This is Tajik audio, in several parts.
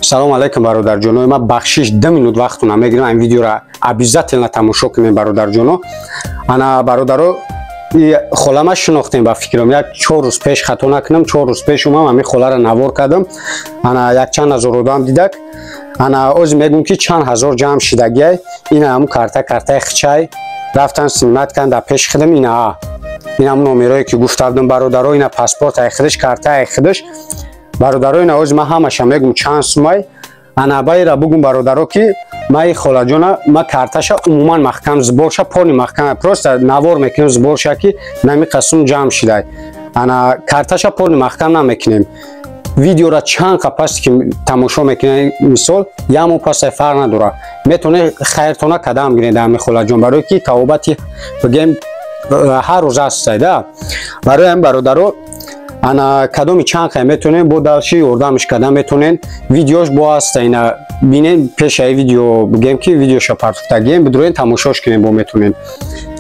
салом алайкум бародарҷоно. Ман бахшиш 2 минут вақтона мегирам ин видеоро обязательно тамошо кунем бародарҷоно. Ана бародаро холама шинохтем ба фикрам як 4 рӯз пеш хато накунам 4 рӯз пеш омам ами холара навор кардам. Ана як чанд ҳазор одам дидак. Ана оз мегум ки чанд ҳазор ҷамъ шидагиай. Ина ҳамун картаи хичай рафтан снимат кан да пеш хидам ина ҳамун номерое ки гуфтавдам бародаро ина паспортаи хидиш картаи хидиш бародаро ина оз ман ҳамаша мегум чанд сумай. Ана байра бугум бародаро ки май холаҷона ма карташа умуман маҳкам зборша пони маҳкам просто навор мекунем зборша ки нами қасум ҷамъ шидай. Ана карташа пони маҳкам намекунем. Видеора чанд қапаст ки тамошо мекунем мисол ямо пасай фарқ надора. Метоне хайртона кадам гиред ами холаҷон барои ки тавобати бигем ҳар рӯз ҳастай да. Барои ҳам бародаро ана кадоми чанд хай метонен бо далши ёрдамиш кадам метонен видеош бо ҳаста ина бинен пешаи видео бигем ки видеоша партуфтагием бидурен тамошош кунем бо метонен.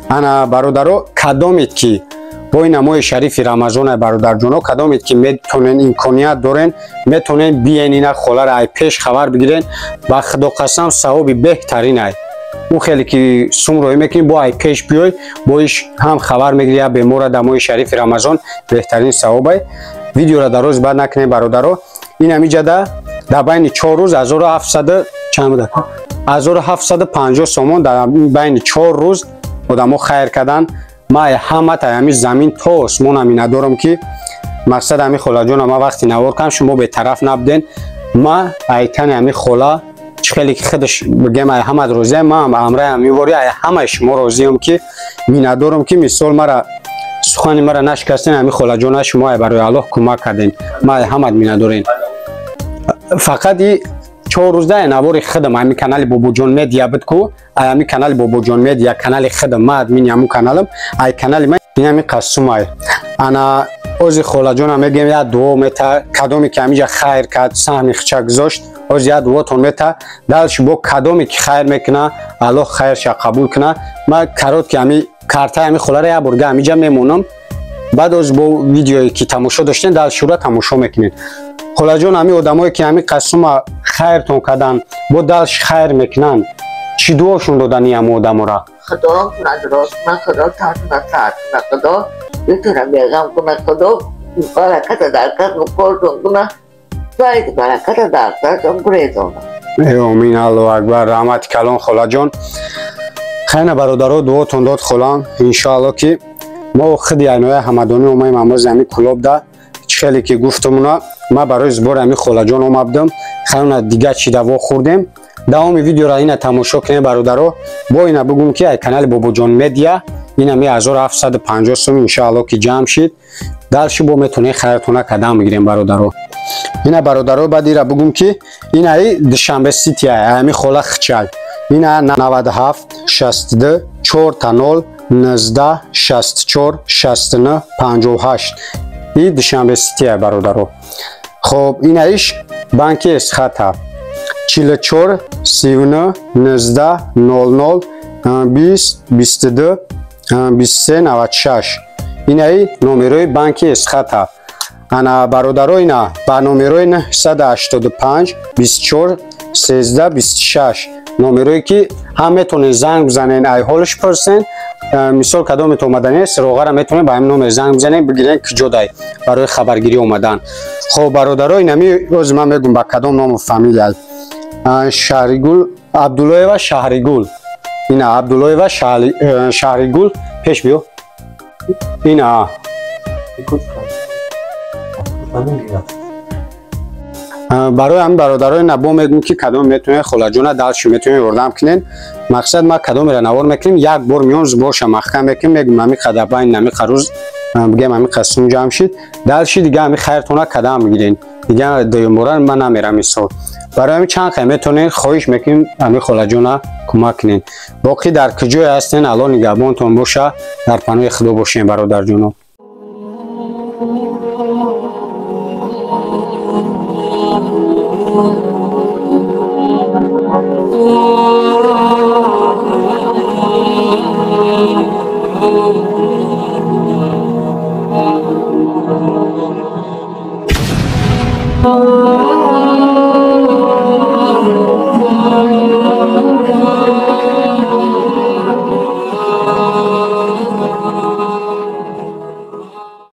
Ана бародаро кадомит ки бо ин намои шарифи рамазона бародарҷоно кадомит ки метонен имконият дорен метонен биен ина холара ай пеш хабар бигирен ба худо қасам савоби беҳтаринай ӯ хеле ки сумроӣ мекунӣ бо ай пеш биёй бо иш ҳам хабар мегирӣ я бемора дамои шарифи рамазон беҳтарин савобай. Видеора дароз бад накунем бародаро. Ин ҳамиҷада дар байни 4 рӯз 1700 чанд буда 1750 сомон дар байни 4 рӯз одамо хайр кардан. Ман ҳама ҳами замин то осмона миннатдорам ки мақсад ҳами холаҷона ма вақти навор кам шумо бетараф набуден. Ма айтани ҳами хола чӣ хеле ки худаш бигем ай ҳамат розиам ман амраи ҳамивори ай ҳамаи шумо розиам ки миннатдорам ки мисол мара сухани мара нашикастен ҳами холаҷона шумо ай барои Аллоҳ кӯмак карден. Ма ай ҳамат миннатдорем. Фақат и 4 рӯз да навори худам ҳами канали Бобоҷон медиа буд ку ай ҳами канали Бобоҷон медиа канали худам ма админи ҳамун каналам ай канали ман ин ҳами қасум ай. Ана ози холаҷона мегем я дуо мета кадоме ки ҳамиҷа хайр кард саҳми хича гузошт оз я дуотон мета далши бо кадоме ки хайр мекуна Аллоҳ хайрша қабул куна. Ма карот ки ҳами картаи ҳами холара я бурга ҳамиҷа мемонам баъд оз бо видеое ки тамошо доштен далшура тамошо мекунед. холаҷон ҳами одамое ки ҳами қасума хайртон кардан бо далш хайр мекунанд чӣ дуошун додани ҳам одамора خدا ندراست من خدا تحت نصرت خدا بتونم بیاگم کنه خدا برکت در کس مکارتون کنه باید برکت در کسم بریزونه آمین الله اکبر رحمت کلان خاله جان خیلی برادرها دعاتون داد خالم انشاءالله که ما خودی اینای همدانی اومایم اما زمین کلاب ده خیلی که گفتمونا ما برای زبار همی خاله جان اومدم خیلی دیگه چی دوا خوردیم داومی ویدیو را اینا تماشا کنید برادرها با اینا بگم که کانال باباجان مدیا اینا می 1750 سوم انشاءالله که جمع شید درش با میتونه خیرتونه قدم بگیریم برادرها. اینا برادرها بعدی را بگم که اینا دوشنبه سیتی همی خاله خچای اینا 97 62 4 0 19 64 69 58 این دوشنبه سیتی برادرها. خب اینا ایش بانک اسخط 44 39 19 00 20 22 23 96 اینای نمره بانک اسخط انا برادرای اینا با نمره 185 24 13 26 نمره که هم میتونه زنگ بزنین ای حالش پرسین مثال کدام تو اومدن سراغه را میتونه با همین نمره زنگ بزنین بگیرین کجای برای خبرگیری اومدن. خب برادرای اینا می روز من میگم با کدام نام و فامیل شهریگل عبدالله و شهریگل اینا عبدالله و شهریگل پیش بیو اینا برای هم برادرای نبا میگم که کدام میتونه خلاجون دلش میتونه یاردم کنین مقصد ما کدام را نوار میکنیم یک بار میون زبورش محکم میکنیم میگم همی قدبین نمی خروز بگم همی قسم جمع شید دلشی دیگه همی خیرتونه کدام میگیرین دیگه دیمورن من نمیرم میسو برای همین چند خیمتونین خواهش میکنیم همی خلاجون کمک کنین باقی در کجای هستین الان نگهبانتون باشه در پناه خدا باشین برادر جونو